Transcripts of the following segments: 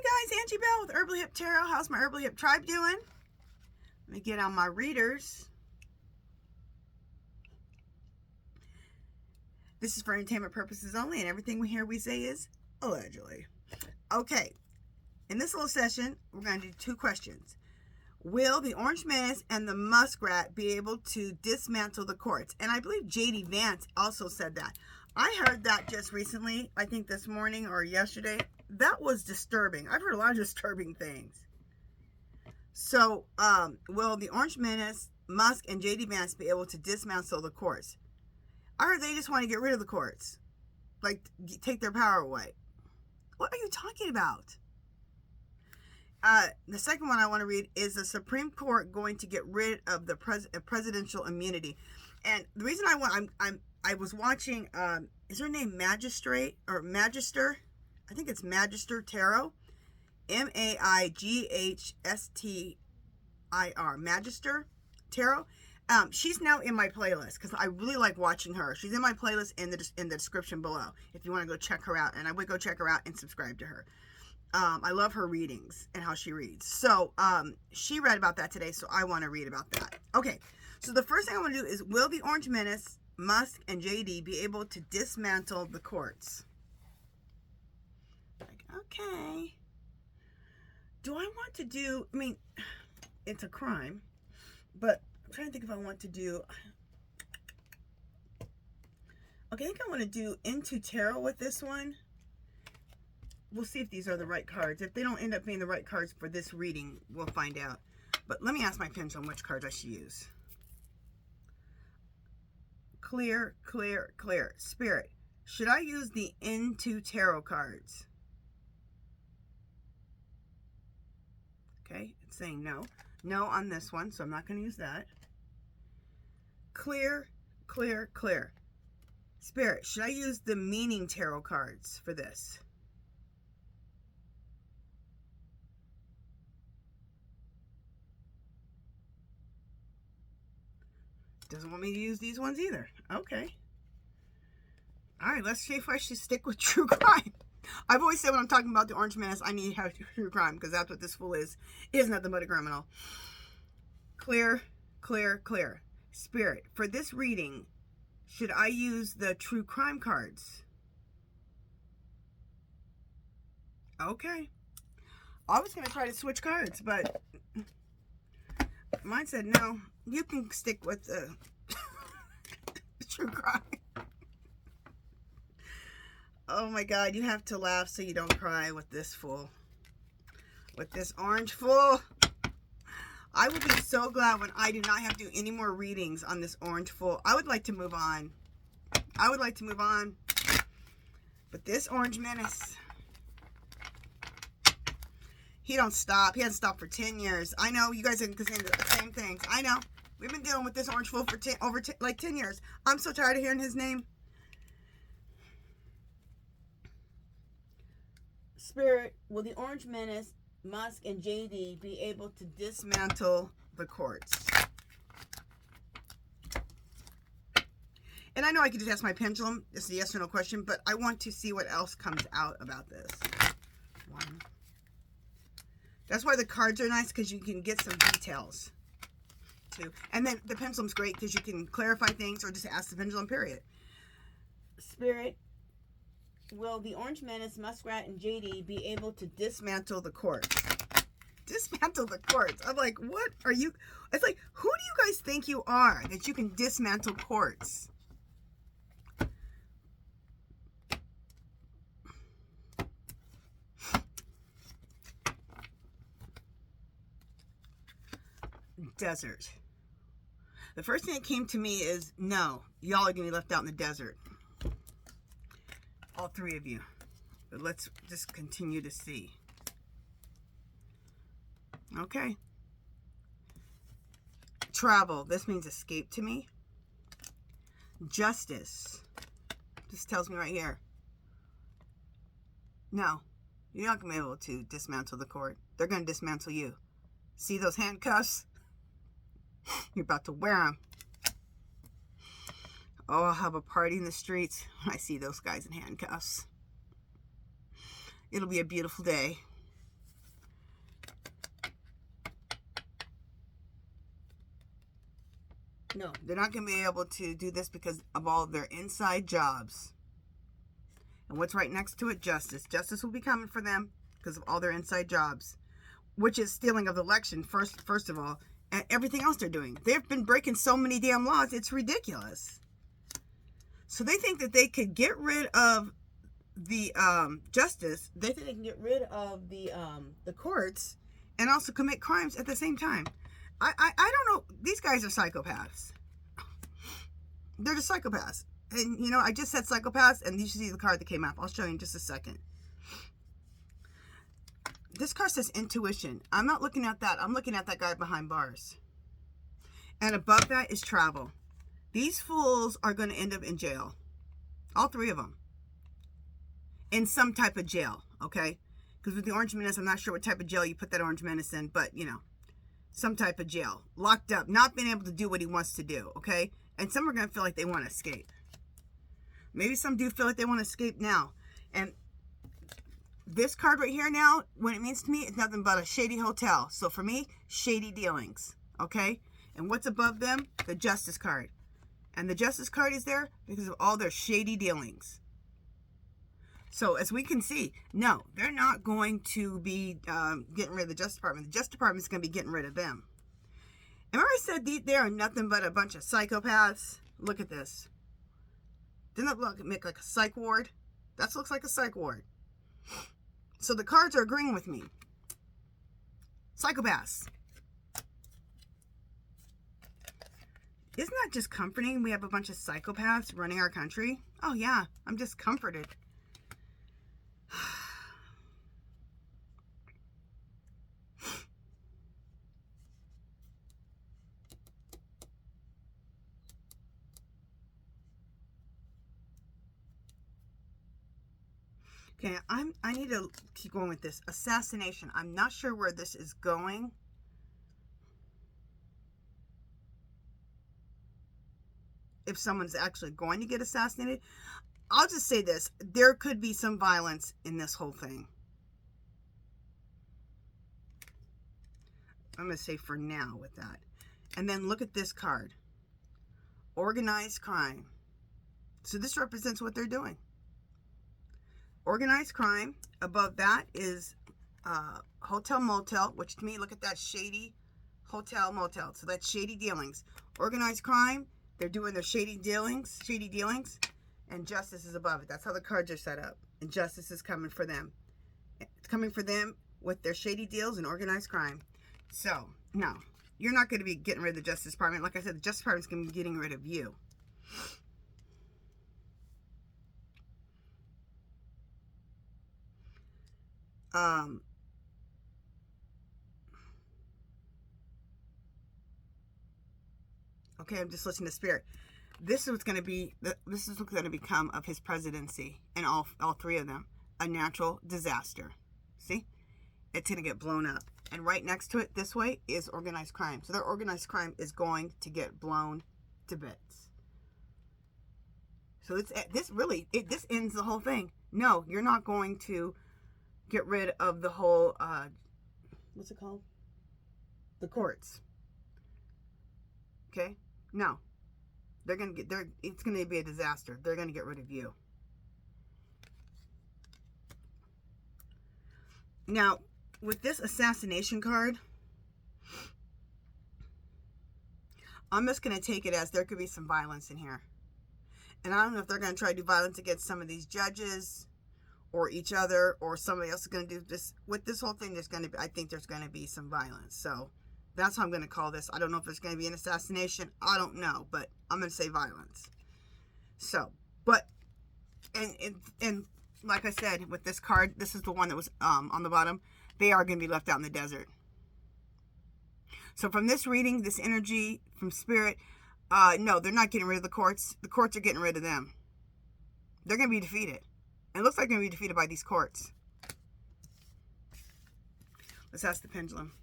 Hi guys, Angie Bell with Herbally Hip Tarot. How's my Herbally Hip tribe doing? Let me get on my readers. This is for entertainment purposes only, and everything we say is allegedly. Okay, in this little session, we're going to do two questions. Will the Orange Menace and the Muskrat be able to dismantle the courts? And I believe J.D. Vance also said that. I heard that just recently, I think this morning or yesterday. That was disturbing. I've heard a lot of disturbing things. So, will the Orange Menace, Musk, and J.D. Vance be able to dismantle the courts? I heard they just want to get rid of the courts. Like, take their power away. What are you talking about? The second one I want to read is the Supreme Court going to get rid of the presidential immunity. And the reason I was watching, is her name Magistrate or Magister? I think it's Magister Tarot. M-A-I-G-H-S-T-I-R. Magister Tarot. She's now in my playlist because I really like watching her. She's in my playlist in the description below if you want to go check her out. And I would go check her out and subscribe to her. I love her readings and how she reads. So she read about that today, so I want to read about that. Okay, so the first thing I want to do is, will the Orange Menace, Musk, and JD be able to dismantle the courts? Like, okay. Do I want to do, I mean, it's a crime, but I'm trying to think if I want to do, okay, I think I want to do Into Tarot with this one. We'll see if these are the right cards. If they don't end up being the right cards for this reading, we'll find out. But let me ask my pendulum which cards I should use. Clear, clear, clear. Spirit, should I use the Into Tarot cards? Okay, it's saying no. No on this one, so I'm not going to use that. Clear, clear, clear. Spirit, should I use the Meaning Tarot cards for this? Doesn't want me to use these ones either. Okay. All right, let's see if I should stick with true crime. I've always said when I'm talking about the Orange Menace, I need to have true crime because that's what this fool is. Isn't that the motor criminal? Clear, clear, clear. Spirit, for this reading, should I use the true crime cards? Okay. I was going to try to switch cards, but mine said no. You can stick with the true crime. Oh my God, you have to laugh so you don't cry with this fool. With this orange fool. I would be so glad when I do not have to do any more readings on this orange fool. I would like to move on. I would like to move on. But this Orange Menace, he don't stop. He hasn't stopped for 10 years. I know you guys are saying the same things. I know. We've been dealing with this orange fool for like 10 years. I'm so tired of hearing his name. Spirit, will the Orange Menace, Musk, and JD be able to dismantle the courts? And I know I could just ask my pendulum. This is a yes or no question, but I want to see what else comes out about this. One. That's why the cards are nice, because you can get some details too. And then the pendulum's great because you can clarify things or just ask the pendulum, period. Spirit, will the Orange Menace, Muskrat, and JD be able to dismantle the courts? Dismantle the courts. I'm like, what are you? It's like, who do you guys think you are that you can dismantle courts? Desert. The first thing that came to me is, no, y'all are going to be left out in the desert. All three of you. But let's just continue to see. Okay. Travel. This means escape to me. Justice. This tells me right here. No. You're not going to be able to dismantle the court. They're going to dismantle you. See those handcuffs? You're about to wear them. Oh, I'll have a party in the streets when I see those guys in handcuffs. It'll be a beautiful day. No, they're not going to be able to do this because of all their inside jobs. And what's right next to it? Justice. Justice will be coming for them because of all their inside jobs, which is stealing of the election, first of all, and everything else they're doing. They've been breaking so many damn laws, it's ridiculous. So they think that they could get rid of the justice. They think they can get rid of the courts and also commit crimes at the same time. I don't know. These guys are psychopaths. They're just psychopaths. And, you know, I just said psychopaths, and you should see the card that came up. I'll show you in just a second. This card says intuition. I'm not looking at that. I'm looking at that guy behind bars. And above that is travel. These fools are going to end up in jail. All three of them. In some type of jail, okay? Because with the Orange Menace, I'm not sure what type of jail you put that Orange Menace in, but, you know, some type of jail. Locked up, not being able to do what he wants to do, okay? And some are going to feel like they want to escape. Maybe some do feel like they want to escape now. And this card right here now, what it means to me, is nothing but a shady hotel. So for me, shady dealings, okay? And what's above them? The Justice card. And the Justice card is there because of all their shady dealings. So as we can see, no, they're not going to be getting rid of the Justice Department. The Justice Department is going to be getting rid of them. And remember I said they are nothing but a bunch of psychopaths? Look at this. Didn't that make like a psych ward? That looks like a psych ward. So the cards are agreeing with me. Psychopaths. Isn't that just comforting? We have a bunch of psychopaths running our country. Oh yeah, I'm just comforted. Okay, I need to keep going with this. Assassination. I'm not sure where this is going. If someone's actually going to get assassinated. I'll just say this. There could be some violence in this whole thing. I'm going to say for now with that. And then look at this card. Organized crime. So this represents what they're doing. Organized crime. Above that is hotel motel, which to me, look at that shady hotel motel. So that's shady dealings. Organized crime, they're doing their shady dealings, and justice is above it. That's how the cards are set up. And justice is coming for them. It's coming for them with their shady deals and organized crime. So, no, you're not going to be getting rid of the Justice Department. Like I said, the Justice Department is going to be getting rid of you. Okay, I'm just listening to Spirit. This is what's going to be. This is what's going to become of his presidency, and all three of them, a natural disaster. See, it's going to get blown up, and right next to it, this way, is organized crime. So their organized crime is going to get blown to bits. So this ends the whole thing. No, you're not going to get rid of the whole. What's it called? The courts. Okay. No, it's going to be a disaster. They're going to get rid of you. Now, with this assassination card, I'm just going to take it as there could be some violence in here. And I don't know if they're going to try to do violence against some of these judges or each other, or somebody else is going to do this. With this whole thing, I think there's going to be some violence. So that's how I'm going to call this. I don't know if there's going to be an assassination. I don't know, but I'm going to say violence. So, but, and like I said, with this card, this is the one that was on the bottom. They are going to be left out in the desert. So from this reading, this energy from Spirit, no, they're not getting rid of the courts. The courts are getting rid of them. They're going to be defeated. It looks like they're going to be defeated by these courts. Let's ask the Pendulum.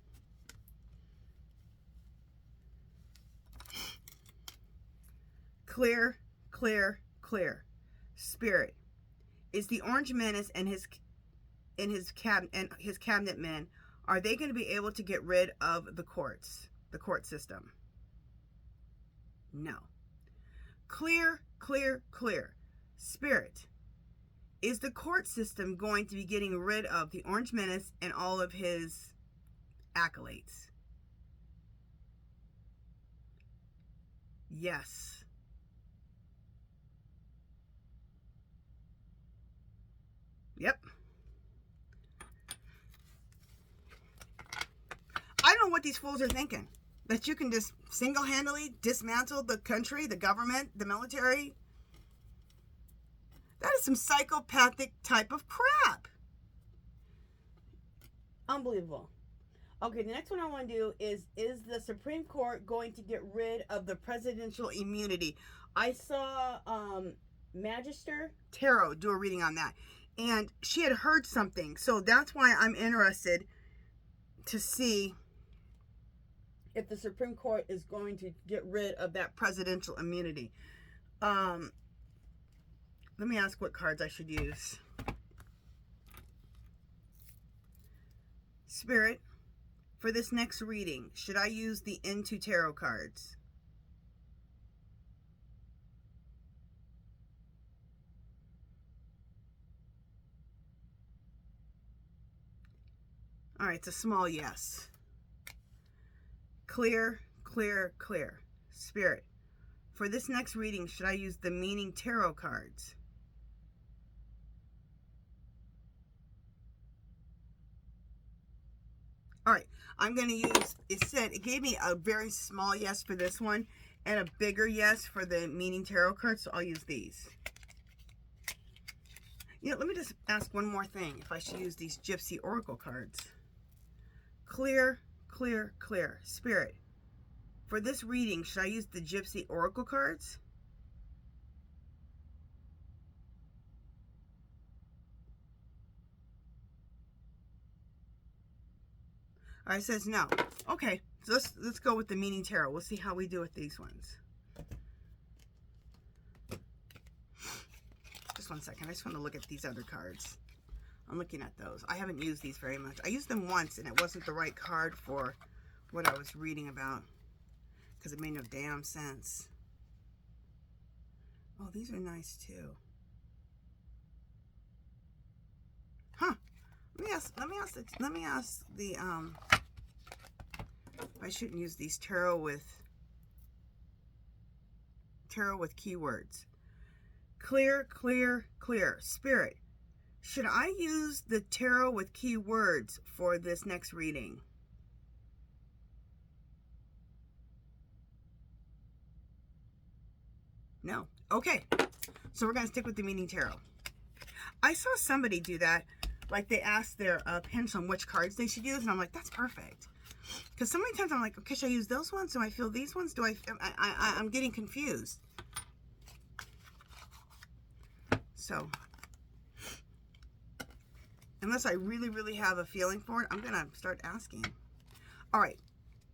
Clear, clear, clear. Spirit, is the Orange Menace and his cabinet men, are they going to be able to get rid of the courts, the court system? No. Clear, clear, clear. Spirit, is the court system going to be getting rid of the Orange Menace and all of his accolades? Yes. Yep. I don't know what these fools are thinking. That you can just single-handedly dismantle the country, the government, the military. That is some psychopathic type of crap. Unbelievable. Okay, the next one I want to do is the Supreme Court going to get rid of the presidential immunity? I saw Magister Tarot do a reading on that. And she had heard something. So that's why I'm interested to see if the Supreme Court is going to get rid of that presidential immunity. Let me ask what cards I should use. Spirit, for this next reading, should I use the Into Tarot cards? All right, it's a small yes. Clear, clear, clear. Spirit, for this next reading, should I use the Meaning Tarot cards? All right, I'm going to use, it gave me a very small yes for this one and a bigger yes for the Meaning Tarot cards, so I'll use these. You know, let me just ask one more thing, if I should use these Gypsy Oracle cards. Clear, clear, clear. Spirit, for this reading, should I use the Gypsy Oracle cards? All right, it says no. Okay, so let's go with the Meaning Tarot. We'll see how we do with these ones. Just one second. I just want to look at these other cards. I'm looking at those. I haven't used these very much. I used them once, and it wasn't the right card for what I was reading about because it made no damn sense. Oh, these are nice too. Huh. Let me ask the I shouldn't use these tarot with keywords. Clear, clear, clear. Spirit, should I use the tarot with keywords for this next reading? No. Okay. So we're going to stick with the Meaning Tarot. I saw somebody do that. Like they asked their pendulum which cards they should use, and I'm like, that's perfect. Because so many times I'm like, okay, should I use those ones? Do I feel these ones? I'm getting confused. So, unless I really, really have a feeling for it, I'm going to start asking. All right.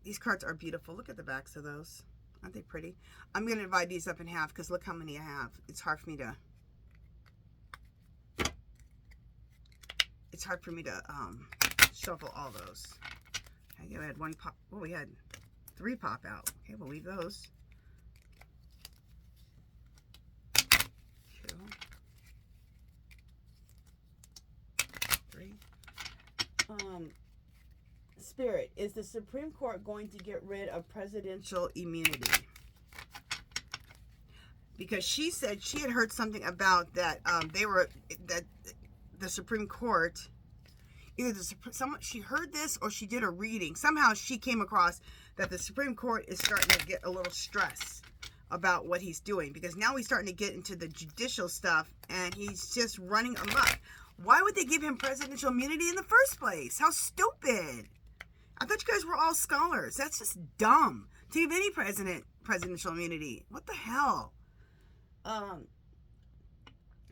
These cards are beautiful. Look at the backs of those. Aren't they pretty? I'm going to divide these up in half because look how many I have. It's hard for me to... It's hard for me to shuffle all those. Okay, we had one pop. Oh, we had 3 pop out. Okay, we'll leave those. 2, 3. Spirit, is the Supreme Court going to get rid of presidential immunity? Because she said she had heard something about that the Supreme Court, either she heard this or she did a reading. Somehow she came across that the Supreme Court is starting to get a little stressed about what he's doing, because now he's starting to get into the judicial stuff and he's just running amok. Why would they give him presidential immunity in the first place? How stupid. I thought you guys were all scholars. That's just dumb to give any presidential immunity. What the hell?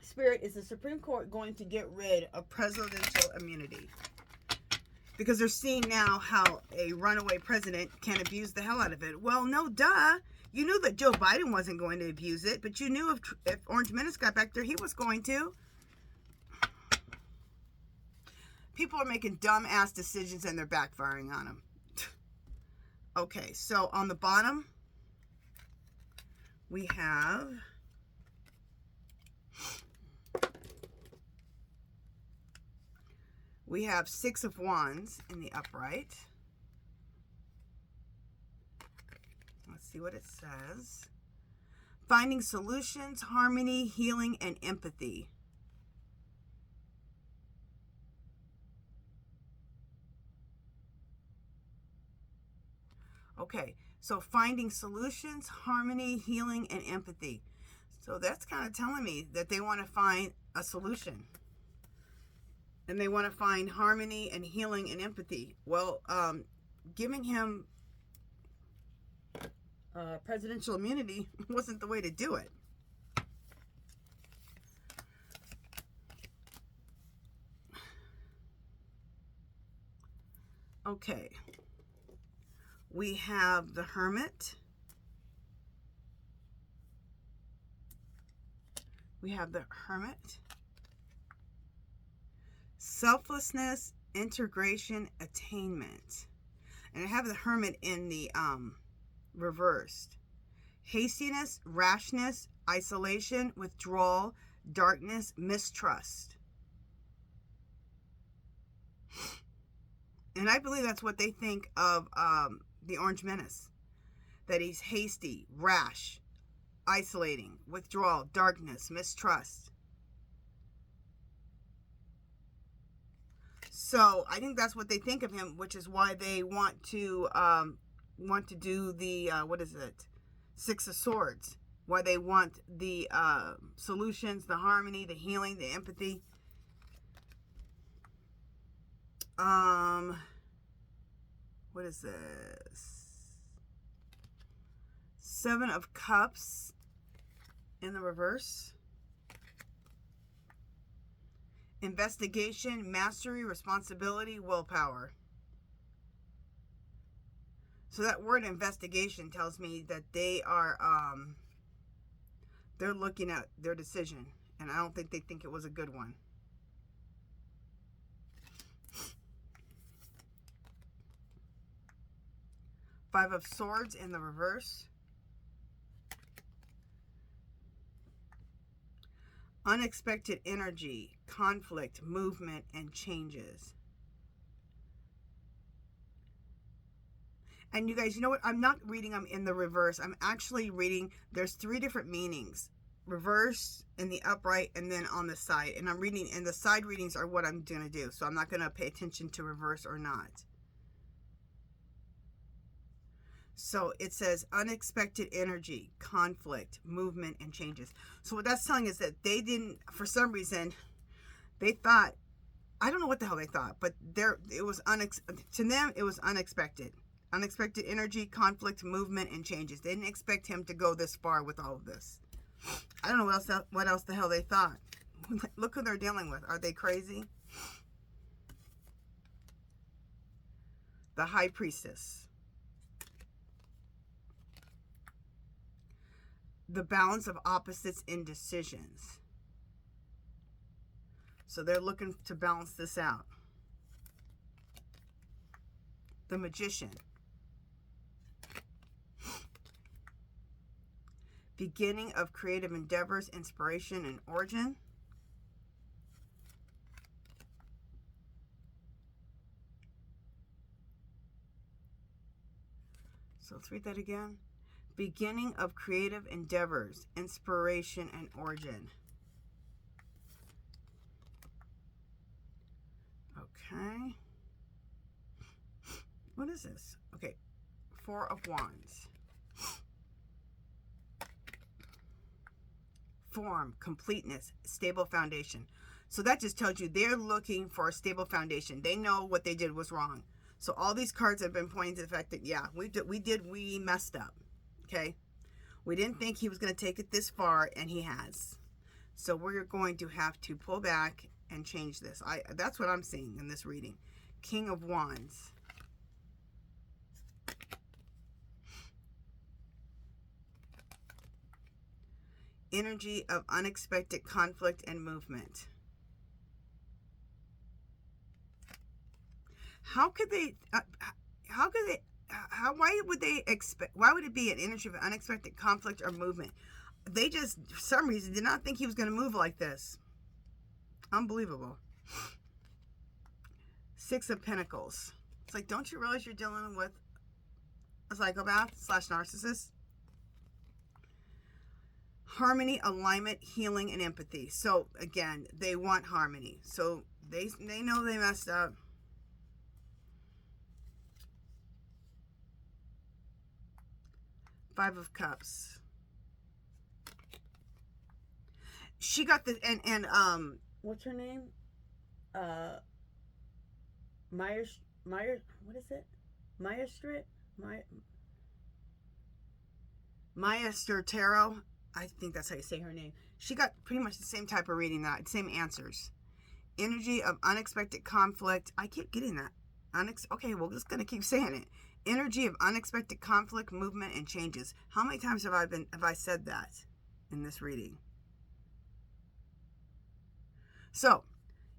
Spirit, is the Supreme Court going to get rid of presidential immunity? Because they're seeing now how a runaway president can abuse the hell out of it. Well, no, duh. You knew that Joe Biden wasn't going to abuse it, but you knew if Orange Menace got back there, he was going to. People are making dumb-ass decisions and they're backfiring on them. Okay, so on the bottom, We have Six of Wands in the upright. Let's see what it says. Finding solutions, harmony, healing, and empathy. Okay, so finding solutions, harmony, healing, and empathy. So that's kind of telling me that they want to find a solution. And they want to find harmony and healing and empathy. Well, giving him presidential immunity wasn't the way to do it. Okay. We have the Hermit. We have the Hermit. Selflessness, integration, attainment. And I have the Hermit in the reversed. Hastiness, rashness, isolation, withdrawal, darkness, mistrust. And I believe that's what they think of the Orange Menace. That he's hasty, rash, isolating, withdrawal, darkness, mistrust. So I think that's what they think of him, which is why they want to do the what is it? Six of Swords. Why they want the solutions, the harmony, the healing, the empathy. What is this? Seven of Cups in the reverse. Investigation, mastery, responsibility, willpower. So that word investigation tells me that they are they're looking at their decision, and I don't think they think it was a good one. Five of Swords in the reverse. Unexpected energy, conflict, movement, and changes. And you guys, you know what? I'm not reading them in the reverse. I'm actually reading, there's three different meanings. Reverse, in the upright, and then on the side. And I'm reading, and the side readings are what I'm going to do. So I'm not going to pay attention to reverse or not. So it says unexpected energy, conflict, movement, and changes. So what that's telling is that they didn't, for some reason, they thought, I don't know what the hell they thought, but it was to them, it was unexpected. Unexpected energy, conflict, movement, and changes. They didn't expect him to go this far with all of this. I don't know what else the hell they thought. Look who they're dealing with. Are they crazy? The High Priestess. The balance of opposites in decisions. So they're looking to balance this out. The Magician. Beginning of creative endeavors, inspiration, and origin. So let's read that again. Beginning of creative endeavors, inspiration, and origin. Okay. What is this? Okay. Four of Wands. Form, completeness, stable foundation. So that just tells you they're looking for a stable foundation. They know what they did was wrong. So all these cards have been pointing to the fact that, yeah, we messed up. Okay, we didn't think he was going to take it this far, and he has. So we're going to have to pull back and change this. That's what I'm seeing in this reading. King of Wands. Energy of unexpected conflict and movement. How could they why would they expect, why would it be an energy of unexpected conflict or movement? They just, for some reason, did not think he was going to move like this. Unbelievable. Six of Pentacles. It's like, don't you realize you're dealing with a psychopath / narcissist? Harmony, alignment, healing, and empathy. So, again, they want harmony. So, they know they messed up. Five of Cups. She got the, and what's her name? Myers, what is it? Maester Tarot. I think that's how you say her name. She got pretty much the same type of reading, that same answers. Energy of unexpected conflict. I keep getting that. Okay, we're just gonna keep saying it. Energy of unexpected conflict, movement, and changes. How many times have I said that in this reading? So,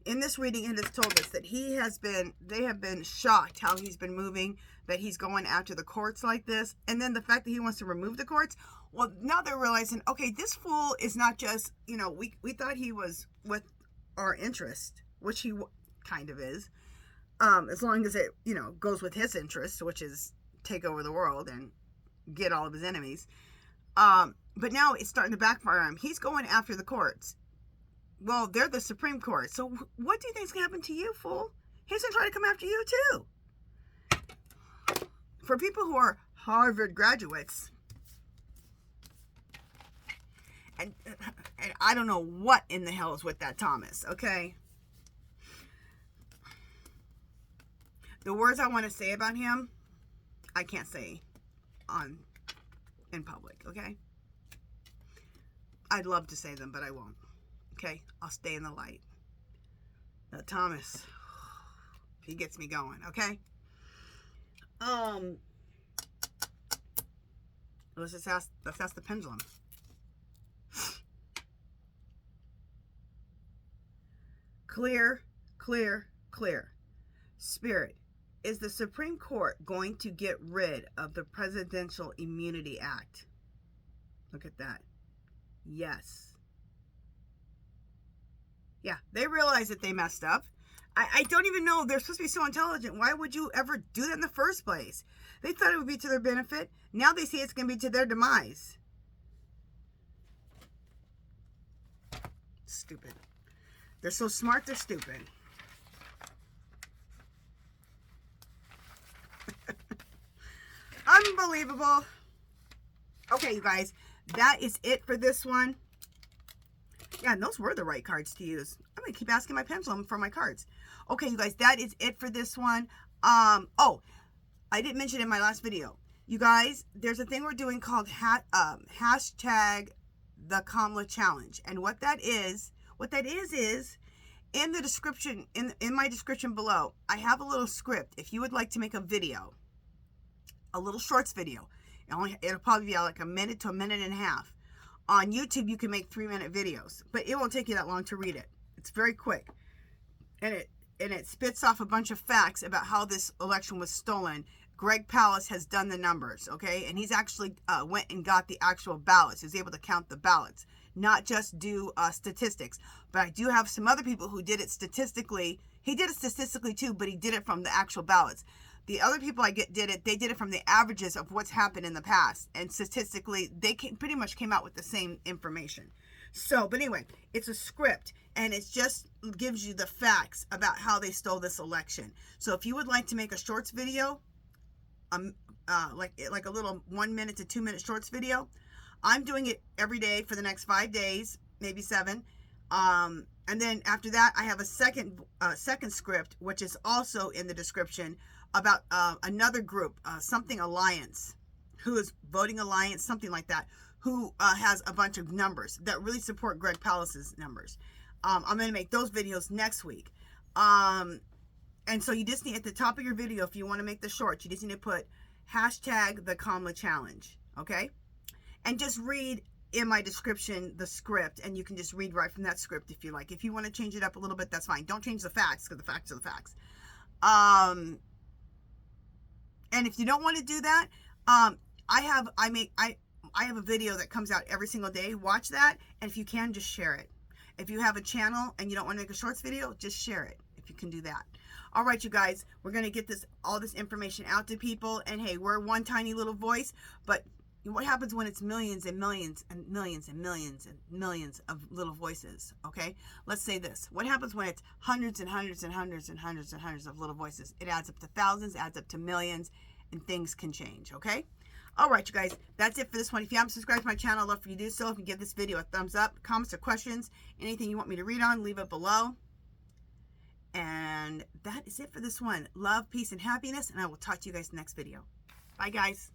in this reading, it has told us that they have been shocked how he's been moving, that he's going after the courts like this, and then the fact that he wants to remove the courts. Well, now they're realizing, okay, this fool is not just, we thought he was with our interest, which he kind of is, as long as it, goes with his interest, which is take over the world and get all of his enemies. But now it's starting to backfire on him. He's going after the courts. Well, they're the Supreme Court. So what do you think's going to happen to you, fool? He's going to try to come after you, too. For people who are Harvard graduates, and I don't know what in the hell is with that Thomas, okay? The words I want to say about him, I can't say in public, okay? I'd love to say them, but I won't. Okay, I'll stay in the light. Now, Thomas, he gets me going, okay? Let's ask the Pendulum. Clear, clear, clear. Spirit, is the Supreme Court going to get rid of the Presidential Immunity Act? Look at that. Yes. Yeah, they realize that they messed up. I don't even know. They're supposed to be so intelligent. Why would you ever do that in the first place? They thought it would be to their benefit. Now they see it's going to be to their demise. Stupid. They're so smart, they're stupid. Unbelievable. Okay, you guys, that is it for this one. Yeah, and those were the right cards to use. I'm going to keep asking my Pendulum for my cards. Okay, you guys, that is it for this one. Oh, I didn't mention in my last video. You guys, there's a thing we're doing called hashtag the KAMALA challenge. And what that is in the description, in my description below, I have a little script. If you would like to make a video, a little shorts video, it'll probably be like a minute to a minute and a half. On YouTube, you can make 3-minute videos, but it won't take you that long to read it. It's very quick. And it spits off a bunch of facts about how this election was stolen. Greg PALAST has done the numbers, okay? And he's actually went and got the actual ballots. He was able to count the ballots, not just do statistics. But I do have some other people who did it statistically. He did it statistically too, but he did it from the actual ballots. The other people they did it from the averages of what's happened in the past. And statistically, they pretty much came out with the same information. So, but anyway, it's a script. And it just gives you the facts about how they stole this election. So if you would like to make a shorts video, like a little 1 minute to 2 minute shorts video, I'm doing it every day for the next 5 days, maybe 7. And then after that, I have a second script, which is also in the description, about another group, something Alliance, who is Voting Alliance, something like that, who has a bunch of numbers that really support Greg PALAST's numbers. I'm going to make those videos next week. And so you just need, at the top of your video, if you want to make the short, you just need to put hashtag the KAMALA challenge, okay? And just read in my description the script, and you can just read right from that script if you like. If you want to change it up a little bit, that's fine. Don't change the facts, because the facts are the facts. And if you don't want to do that, I have a video that comes out every single day. Watch that, and if you can, just share it. If you have a channel and you don't want to make a shorts video, just share it if you can do that. All right, you guys, we're going to get all this information out to people. And hey, we're one tiny little voice, but what happens when it's millions and millions and millions and millions and millions of little voices? Okay, let's say this. What happens when it's hundreds and hundreds and hundreds and hundreds and hundreds of little voices? It adds up to thousands, adds up to millions, and things can change. Okay. All right, you guys, that's it for this one. If you haven't subscribed to my channel, I'd love for you to do so. If you give this video a thumbs up, comments or questions, anything you want me to read on, leave it below. And that is it for this one. Love, peace, and happiness, and I will talk to you guys in the next video. Bye, guys.